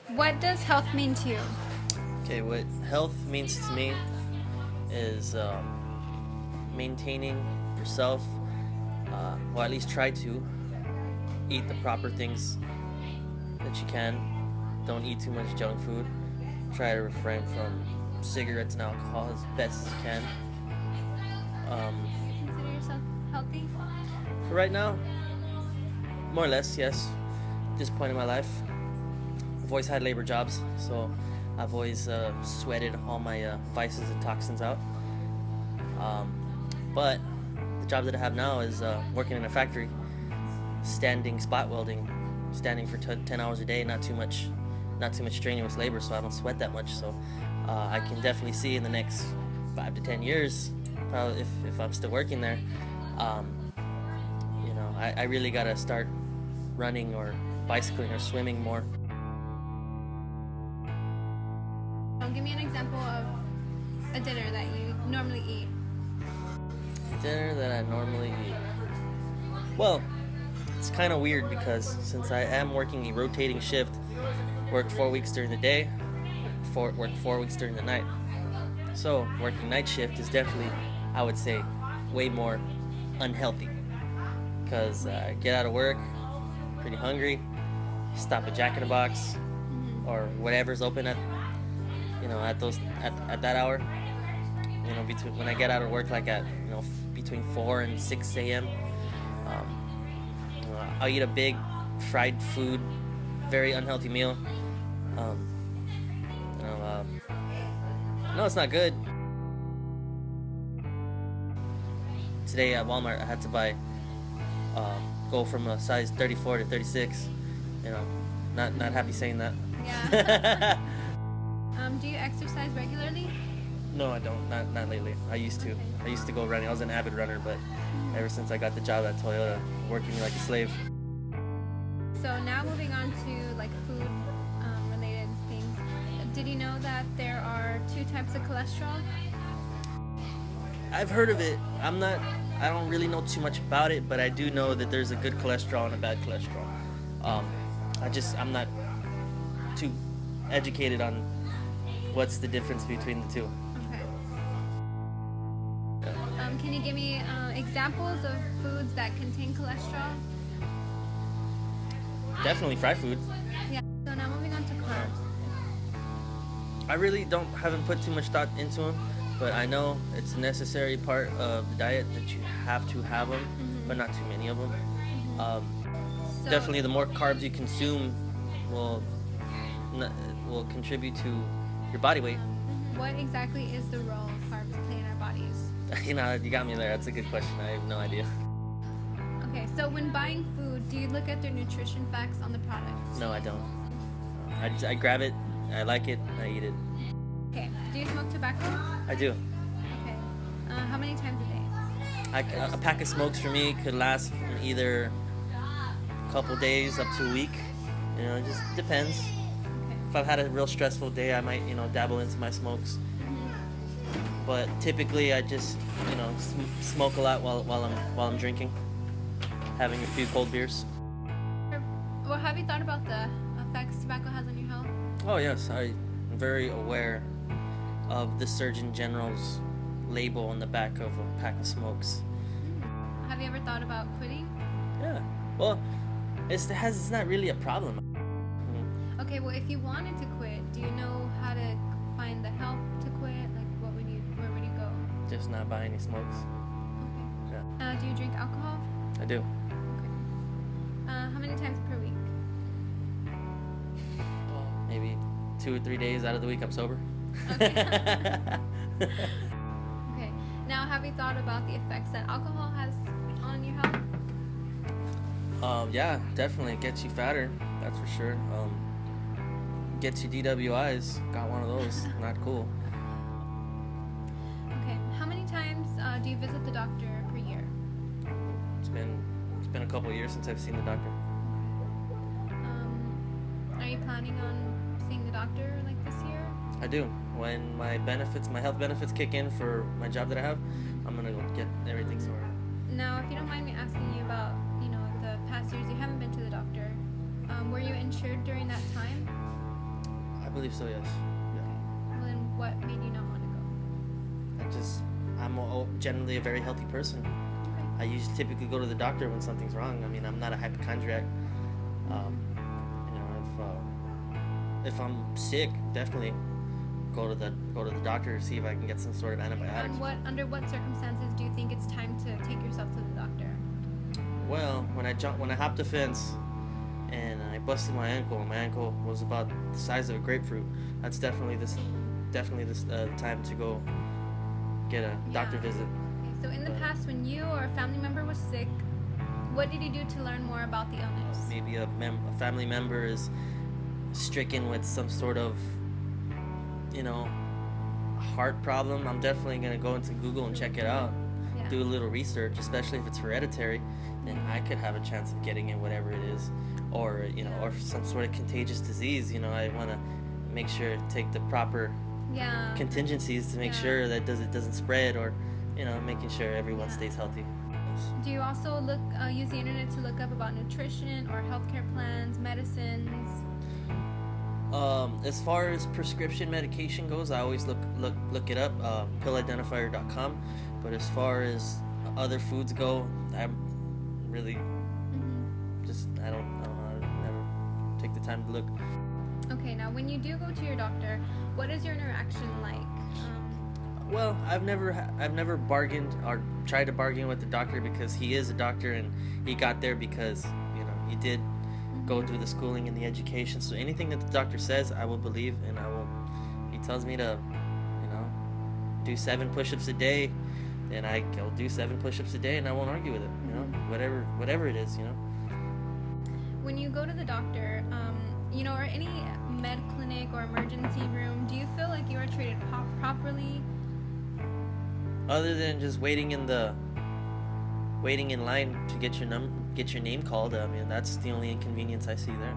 What does health mean to you? Okay, what health means to me is maintaining yourself, or at least try to eat the proper things that you can. Don't eat too much junk food. Try to refrain from cigarettes and alcohol as best as you can. Consider yourself healthy? For right now, more or less, yes. At this point in my life, I've always had labor jobs, so I've always sweated all my vices and toxins out. But the job that I have now is working in a factory, standing spot welding, standing for 10 hours a day, not too much strenuous labor, so I don't sweat that much. So I can definitely see in the next 5 to 10 years, probably if I'm still working there, I really gotta start running or bicycling or swimming more. Give me an example of a dinner that you normally eat. Dinner that I normally eat. Well, it's kind of weird because since I am working a rotating shift, work 4 weeks during the day, work 4 weeks during the night. So working night shift is definitely, I would say, way more unhealthy because I get out of work pretty hungry, stop at Jack in the Box or whatever's open at that hour. Between when I get out of work, like at between 4 and 6 a.m. I'll eat a big fried food, very unhealthy meal. No, it's not good. Today at Walmart, I had to go from a size 34 to 36. Not happy saying that. Yeah. Do you exercise regularly? No, I don't. Not lately. I used to. I used to go running. I was an avid runner, but ever since I got the job at Toyota, working like a slave. So now moving on to like food related things. Did you know that there are 2 types of cholesterol? I've heard of it. I don't really know too much about it, but I do know that there's a good cholesterol and a bad cholesterol. I'm not too educated on what's the difference between the two. Can you give me examples of foods that contain cholesterol? Definitely fried food. Yeah. So now moving on to carbs. I really haven't put too much thought into them, but I know it's a necessary part of the diet that you have to have them, but not too many of them. Definitely, the more carbs you consume will contribute to your body weight. What exactly is the role carbs play in our bodies? You got me there. That's a good question. I have no idea. Okay, so when buying food, do you look at their nutrition facts on the product? No, I don't. I grab it, I like it, I eat it. Okay, do you smoke tobacco? I do. Okay, how many times a day? A pack of smokes for me could last from either a couple days up to a week. It just depends. Okay. If I've had a real stressful day, I might, dabble into my smokes. But typically, I just, smoke a lot while I'm drinking, having a few cold beers. Well, have you thought about the effects tobacco has on your health? Oh yes, I'm very aware of the Surgeon General's label on the back of a pack of smokes. Have you ever thought about quitting? Yeah. Well, it's not really a problem. Okay. Well, if you wanted to quit, do you know how to find the help to quit? Like, where would you go? Just not buy any smokes. Okay. Yeah. Do you drink alcohol? I do. Okay. How many times per week? Well, maybe 2 or 3 days out of the week I'm sober. Okay. Okay. Now, have you thought about the effects that alcohol has on your health? Yeah, definitely. It gets you fatter. That's for sure. Gets you DWIs. Got one of those. Not cool. Okay. How many times do you visit the doctor per year? It's been a couple of years since I've seen the doctor. Are you planning on seeing the doctor like this year? I do. When my health benefits kick in for my job that I have, I'm gonna go get everything sorted. Now, if you don't mind me asking you about, the past years you haven't been to the doctor, were you insured during that time? believe so, yes. Yeah. Well, then what made you not want to go? I'm generally a very healthy person. Okay. I usually typically go to the doctor when something's wrong. I mean, I'm not a hypochondriac. You know, if I'm sick, definitely go to the doctor to see if I can get some sort of antibiotics. Under what circumstances do you think it's time to take yourself to the doctor? Well, when I hopped the fence and I busted my ankle. My ankle was about the size of a grapefruit. That's definitely this time to go get a doctor visit. Okay. So in the past, when you or a family member was sick, what did you do to learn more about the illness? Maybe a family member is stricken with some sort of, heart problem. I'm definitely gonna go into Google and check it out. Yeah. Do a little research, especially if it's hereditary. Then I could have a chance of getting it, whatever it is, or or some sort of contagious disease. I want to make sure to take the proper contingencies to make sure that it doesn't spread, or making sure everyone stays healthy. Do you also use the internet to look up about nutrition or healthcare plans, medicines? As far as prescription medication goes, I always look it up, pillidentifier.com. But as far as other foods go, I'm really I don't know. I never take the time to look. Okay, now when you do go to your doctor, what is your interaction like? Well, I've never bargained or tried to bargain with the doctor, because he is a doctor and he got there because he did go through the schooling and the education. So anything that the doctor says, I will believe, and I will. He tells me to, do 7 push-ups a day, then I'll do 7 push-ups a day, and I won't argue with it. Whatever it is. When you go to the doctor, or any med clinic or emergency room, do you feel like you are treated properly? Other than just waiting in line to get your name called, I mean, that's the only inconvenience I see there.